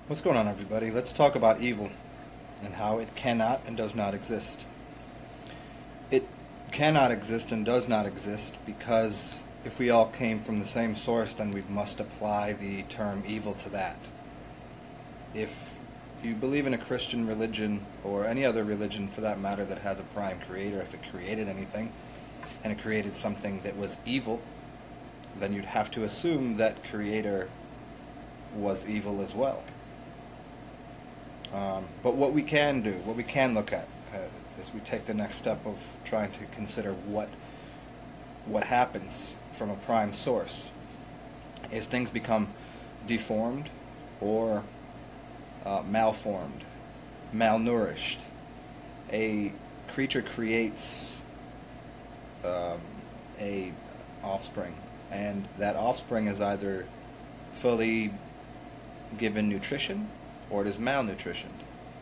What's going on, everybody? Let's talk about evil and how it cannot and does not exist. It cannot exist and does not exist because if we all came from the same source, then we must apply the term evil to that. If you believe in a Christian religion, or any other religion for that matter that has a prime creator, if it created anything and it created something that was evil, then you'd have to assume that creator was evil as well. But what we can do, what we can look at, as we take the next step of trying to consider what happens from a prime source, is things become deformed or malformed, malnourished. A creature creates a offspring, and that offspring is either fully given nutrition or it is malnutritioned.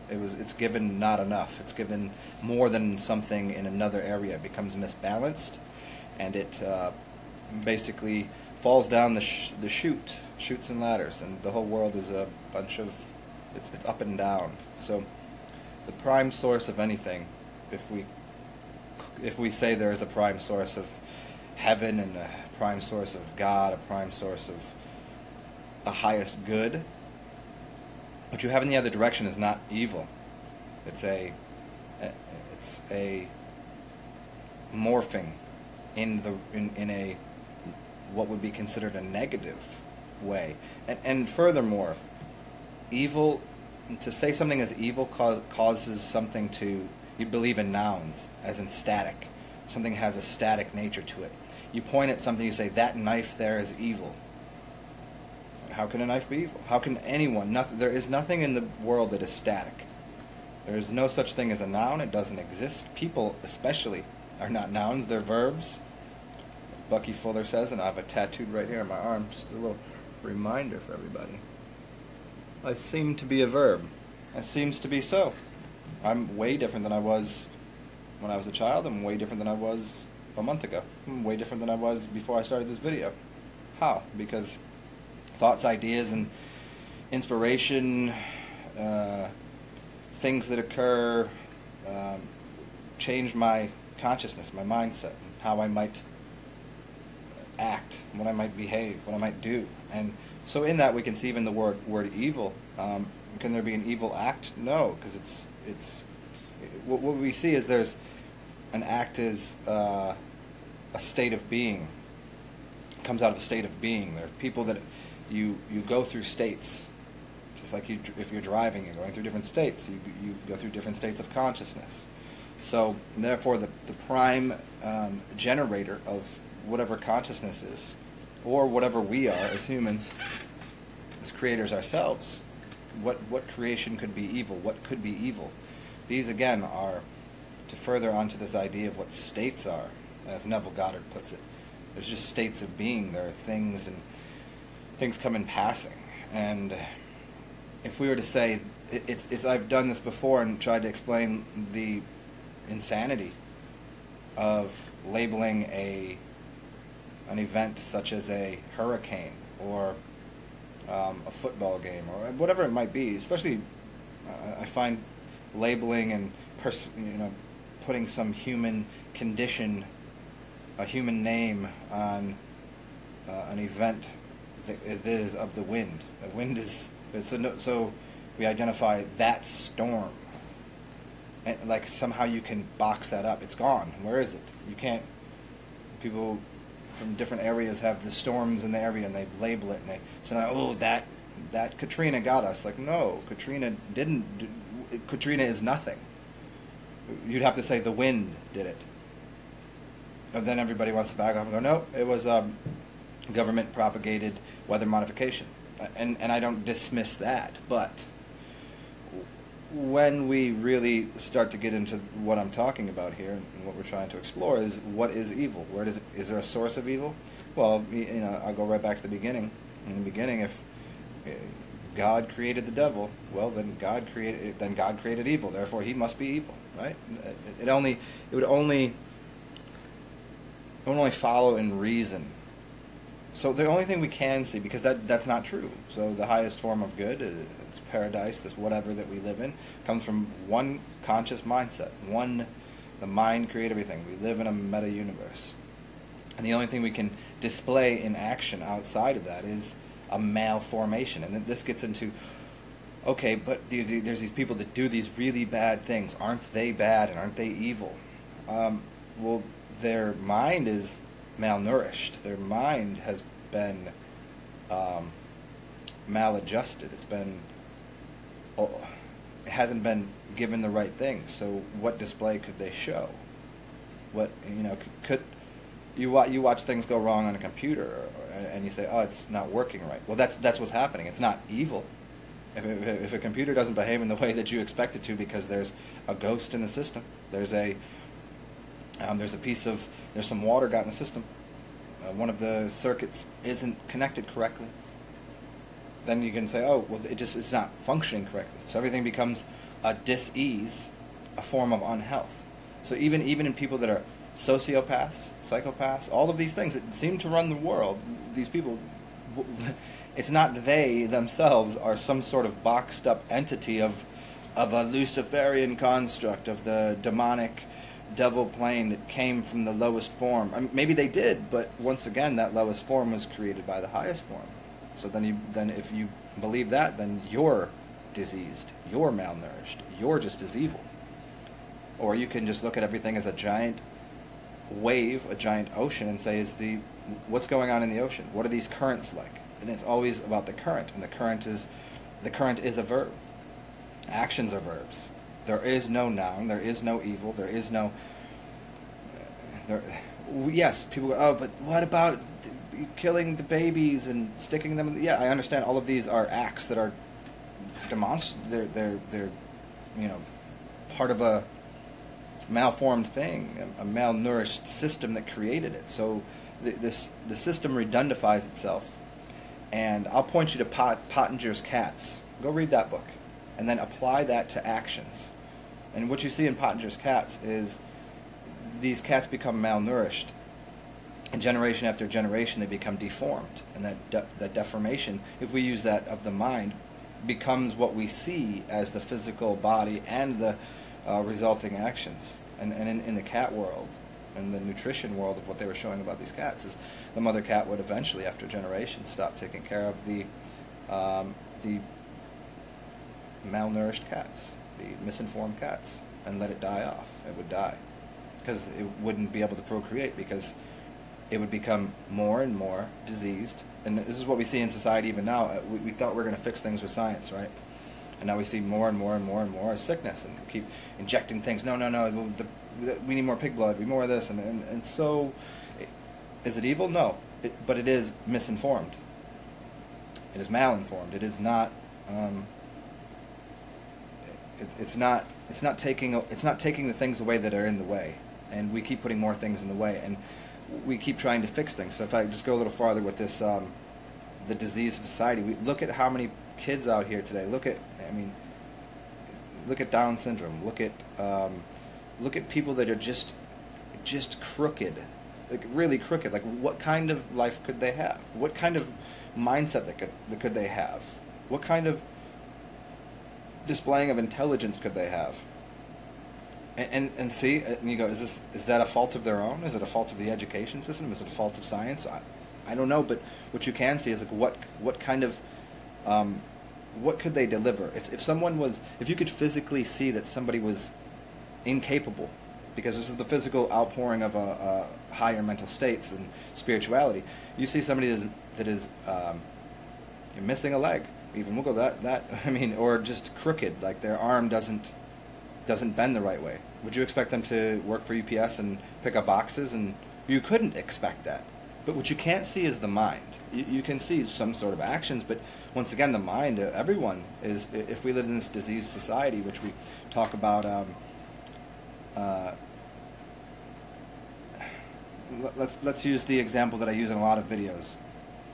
It's given not enough. It's given more than something in another area. It becomes misbalanced, and it basically falls down the chutes and ladders, and the whole world is a bunch of it's up and down. So the prime source of anything, if we say there is a prime source of heaven and a prime source of God, a prime source of a highest good, what you have in the other direction is not evil. It's a morphing in a what would be considered a negative way. And furthermore, evil, to say something is evil causes something to, you believe in nouns, as in static. Something has a static nature to it. You point at something, you say, that knife there is evil. How can a knife be evil? How can anyone? There is nothing in the world that is static. There is no such thing as a noun. It doesn't exist. People, especially, are not nouns. They're verbs. As Bucky Fuller says, and I have it tattooed right here on my arm, just a little reminder for everybody. I seem to be a verb. It seems to be so. I'm way different than I was when I was a child. I'm way different than I was a month ago. I'm way different than I was before I started this video. How? Because thoughts, ideas, and inspiration, things that occur, change my consciousness, my mindset, and how I might act, what I might behave, what I might do. And so in that we can see even the word evil. Can there be an evil act? No, because it's what we see is there's an act is a state of being. It comes out of a state of being. There are people that you go through states, just like if you're driving, you're going through different states. You go through different states of consciousness. So therefore, the prime generator of whatever consciousness is, or whatever we are as humans, as creators ourselves, what creation could be evil? What could be evil? These again are to further onto this idea of what states are, as Neville Goddard puts it. There's just states of being. There are things, and things come in passing. And if we were to say, I've done this before and tried to explain the insanity of labeling an event such as a hurricane or a football game or whatever it might be. Especially, I find labeling and putting some human condition, a human name on an event that is of the wind. The wind is so we identify that storm, and like somehow you can box that up. It's gone. Where is it? You can't. People from different areas have the storms in the area, and they label it, and they say, "Oh, that Katrina got us." Like, no, Katrina didn't. Katrina is nothing. You'd have to say the wind did it. And then everybody wants to back off and go, no, it was government propagated weather modification. And I don't dismiss that, but when we really start to get into what I'm talking about here and what we're trying to explore is what is evil? Is there a source of evil? Well, I'll go right back to the beginning. In the beginning, if God created the devil, well, then God created evil. Therefore, he must be evil, right? It would only follow in reason So the only thing we can see, because that's not true. So the highest form of good, it's paradise, this whatever that we live in, comes from one conscious mindset. The mind creates everything. We live in a meta universe. And the only thing we can display in action outside of that is a malformation. And then this gets into, okay, but there's these people that do these really bad things. Aren't they bad and aren't they evil? Well, their mind is malnourished. Their mind has been maladjusted. It hasn't been given the right things. So what display could they show? What, could you watch things go wrong on a computer, and you say, oh, it's not working right. Well, that's what's happening. It's not evil. If a computer doesn't behave in the way that you expect it to because there's a ghost in the system, there's some water got in the system, one of the circuits isn't connected correctly, then you can say, oh, well, it's not functioning correctly. So everything becomes a dis-ease, a form of unhealth. So even in people that are sociopaths, psychopaths, all of these things that seem to run the world, these people, it's not they themselves are some sort of boxed up entity of a Luciferian construct of the demonic devil plane that came from the lowest form. I mean, maybe they did, but once again, that lowest form was created by the highest form. So then if you believe that, then you're diseased, you're malnourished, you're just as evil. Or you can just look at everything as a giant wave, a giant ocean, and say, what's going on in the ocean? What are these currents like? And it's always about the current, and the current is a verb. Actions are verbs. There is no noun. There is no evil. There is no. Yes, people go, oh, but what about killing the babies and sticking them in? Yeah, I understand. All of these are acts that are They're part of a malformed thing, a malnourished system that created it. So the system redundifies itself. And I'll point you to Pottinger's Cats. Go read that book, and then apply that to actions. And what you see in Pottinger's Cats is these cats become malnourished, and generation after generation they become deformed. And that deformation, if we use that of the mind, becomes what we see as the physical body and the resulting actions. And in the cat world, and the nutrition world of what they were showing about these cats, is the mother cat would eventually, after generations, stop taking care of the malnourished cats, the misinformed cats, and let it die off. It would die because it wouldn't be able to procreate, because it would become more and more diseased. And this is what we see in society even now. We thought we were going to fix things with science, right? And now we see more and more and more and more sickness, and keep injecting things. No, we need more pig blood. We need more of this, and so, is it evil? No, but it is misinformed. It is malinformed. It is not. It's not taking the things away that are in the way, and we keep putting more things in the way, and we keep trying to fix things. So if I just go a little farther with this, the disease of society, we look at how many kids out here today. Look at Down syndrome. Look at people that are just crooked, like really crooked. Like, what kind of life could they have? What kind of mindset that could they have? What kind of displaying of intelligence could they have? And see, and you go, is that a fault of their own? Is it a fault of the education system? Is it a fault of science? I don't know, but what you can see is like what kind of what could they deliver? If you could physically see that somebody was incapable, because this is the physical outpouring of a higher mental states and spirituality. You see somebody that is missing a leg, even we'll go that or just crooked, like their arm doesn't bend the right way. Would you expect them to work for UPS and pick up boxes? And you couldn't expect that. But what you can't see is the mind. You can see some sort of actions, but once again, the mind, everyone is, if we live in this diseased society, which we talk about, let's use the example that I use in a lot of videos,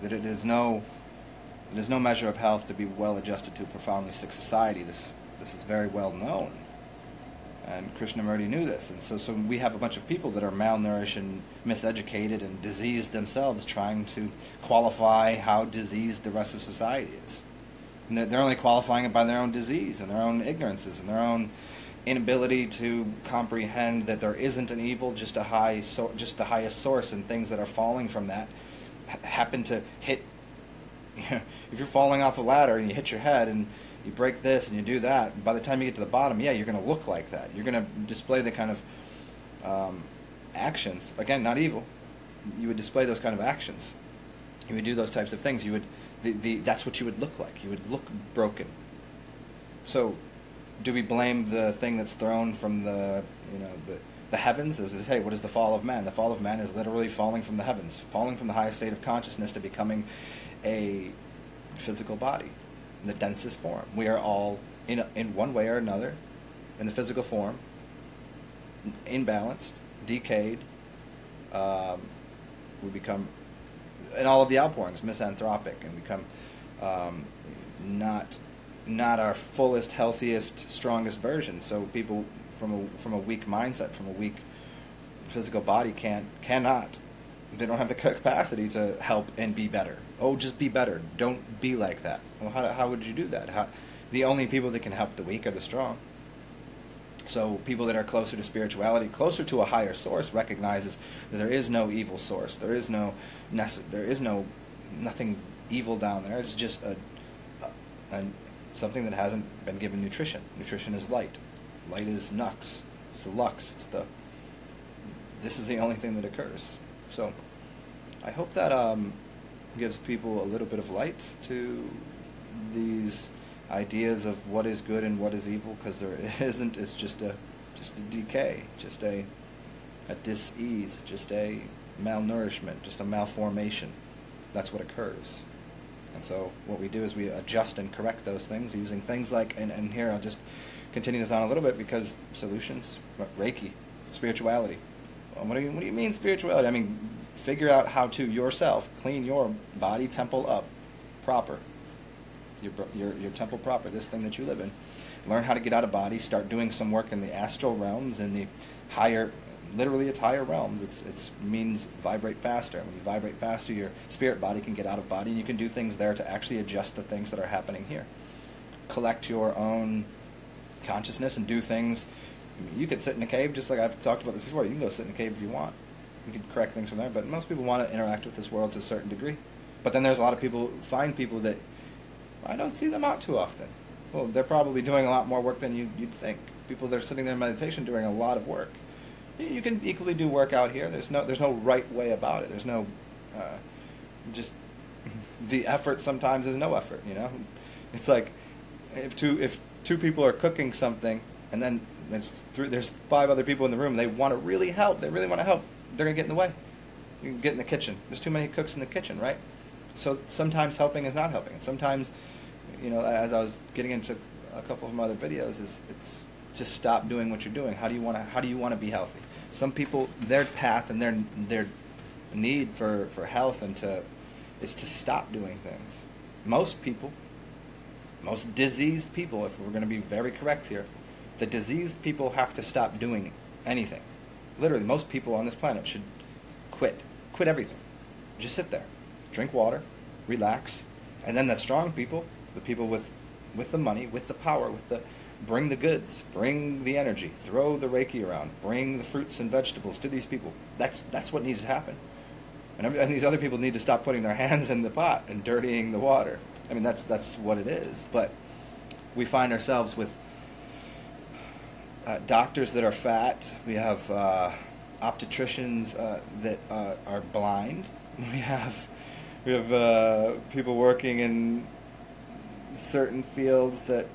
that it is no measure of health to be well adjusted to a profoundly sick society. This is very well known. And Krishnamurti knew this, and so we have a bunch of people that are malnourished and miseducated and diseased themselves, trying to qualify how diseased the rest of society is. And they're only qualifying it by their own disease and their own ignorances and their own inability to comprehend that there isn't an evil, just the highest source, and things that are falling from that happen to hit. If you're falling off a ladder and you hit your head and you break this and you do that, by the time you get to the bottom, yeah, you're going to look like that. You're going to display the kind of actions. Again, not evil. You would display those kind of actions. You would do those types of things. You would, that's what you would look like. You would look broken. So, do we blame the thing that's thrown from the heavens? Hey, what is the fall of man? The fall of man is literally falling from the heavens, falling from the highest state of consciousness to becoming a physical body. In the densest form. We are all, in one way or another, in the physical form, imbalanced, decayed. We become, in all of the outpourings, misanthropic, and become not our fullest, healthiest, strongest version. So people from a weak mindset, from a weak physical body, cannot. They don't have the capacity to help and be better. Oh, just be better. Don't be like that. Well, how would you do that? The only people that can help the weak are the strong. So people that are closer to spirituality, closer to a higher source, recognizes that there is no evil source. There is nothing evil down there. It's just something that hasn't been given nutrition. Nutrition is light. Light is nux. It's the lux. This is the only thing that occurs. So, I hope that gives people a little bit of light to these ideas of what is good and what is evil, because there isn't. It's just a decay, just a dis-ease, just a malnourishment, just a malformation. That's what occurs. And so what we do is we adjust and correct those things using things like, and here I'll just continue this on a little bit, because solutions, Reiki, spirituality. What do you mean spirituality? I mean, figure out how to yourself clean your body temple up proper. Your temple proper, this thing that you live in. Learn how to get out of body, start doing some work in the astral realms, in the higher, literally it's higher realms. It means vibrate faster. When you vibrate faster, your spirit body can get out of body, and you can do things there to actually adjust the things that are happening here. Collect your own consciousness and do things. You could sit in a cave, just like I've talked about this before. You can go sit in a cave if you want. You can correct things from there, but most people want to interact with this world to a certain degree. But then there's a lot of people, find people that I don't see them out too often. Well, they're probably doing a lot more work than you'd think. People that are sitting there in meditation doing a lot of work. You can equally do work out here. There's no right way about it. There's no just the effort sometimes is no effort. It's like if two people are cooking something, and then there's 5 other people in the room. They want to really help. They really want to help. They're gonna get in the way. You can get in the kitchen. There's too many cooks in the kitchen, right? So sometimes helping is not helping, and sometimes, as I was getting into a couple of my other videos, it's just stop doing what you're doing. How do you want to be healthy? Some people, their path and their need for health is to stop doing things. Most people, most diseased people, if we're going to be very correct here, the diseased people have to stop doing anything. Literally, most people on this planet should quit everything. Just sit there, drink water, relax, and then the strong people, the people with the money, with the power, bring the goods, bring the energy, throw the Reiki around, bring the fruits and vegetables to these people. That's what needs to happen. And these other people need to stop putting their hands in the pot and dirtying the water. I mean, that's what it is. But we find ourselves with doctors that are fat. We have obstetricians that are blind. We have people working in certain fields that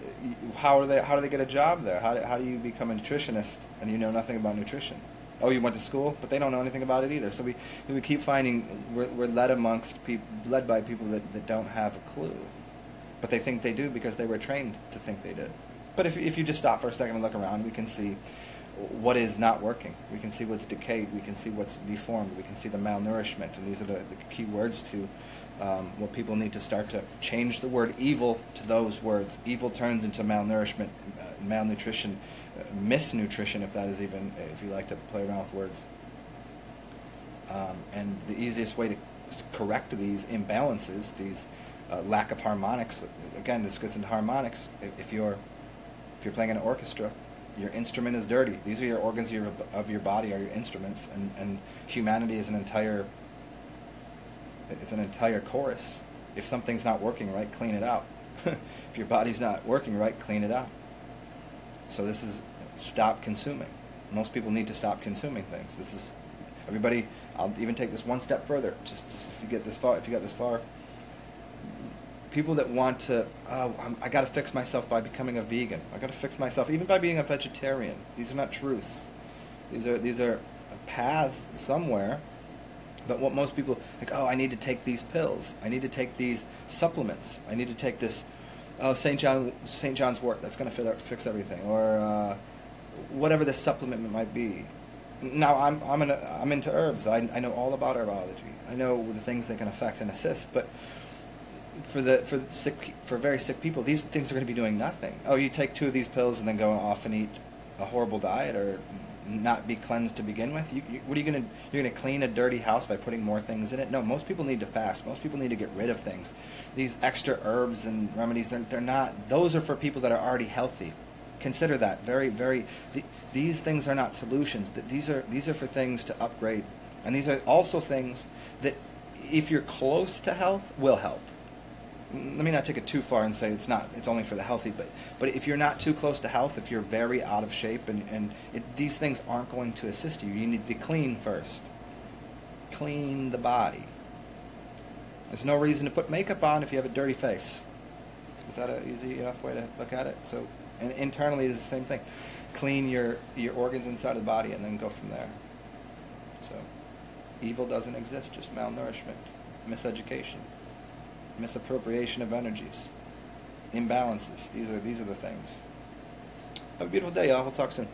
how do they get a job there? How do you become a nutritionist and you know nothing about nutrition? Oh, you went to school, but they don't know anything about it either. So we keep finding we're led by people that don't have a clue, but they think they do because they were trained to think they did. But if you just stop for a second and look around, we can see what is not working. We can see what's decayed. We can see what's deformed. We can see the malnourishment. And these are the key words to what people need to start to change the word evil to those words. Evil turns into malnourishment, malnutrition, misnutrition, if that is even, if you like to play around with words. And the easiest way to correct these imbalances, these lack of harmonics, again, this gets into harmonics. If you're playing in an orchestra, your instrument is dirty. These are your organs of your body, are your instruments, and humanity is an entire chorus. If something's not working right, clean it out. If your body's not working right, clean it out. So this is stop consuming. Most people need to stop consuming things. This is everybody. I'll even take this one step further. Just if you get this far, people that want to, I got to fix myself by becoming a vegan. I got to fix myself even by being a vegetarian. These are not truths. These are paths somewhere. But what most people like, I need to take these pills. I need to take these supplements. I need to take this, St. John's wort. That's going to fix everything, or whatever the supplement might be. Now I'm into herbs. I know all about herbology. I know the things they can affect and assist. But for very sick people, these things are going to be doing nothing. Oh, you take 2 of these pills and then go off and eat a horrible diet, or not be cleansed to begin with. What are you going to? You're going to clean a dirty house by putting more things in it? No, most people need to fast. Most people need to get rid of things. These extra herbs and remedies, they're not. Those are for people that are already healthy. Consider that these things are not solutions. These are for things to upgrade, and these are also things that, if you're close to health, will help. Let me not take it too far and say it's only for the healthy, but if you're not too close to health, if you're very out of shape, these things aren't going to assist you. You need to clean first. Clean the body. There's no reason to put makeup on if you have a dirty face. Is that an easy enough way to look at it? So, and internally it's the same thing. Clean your organs inside of the body and then go from there. So, evil doesn't exist, just malnourishment, miseducation, misappropriation of energies, imbalances. These are the things. Have a beautiful day, y'all. We'll talk soon.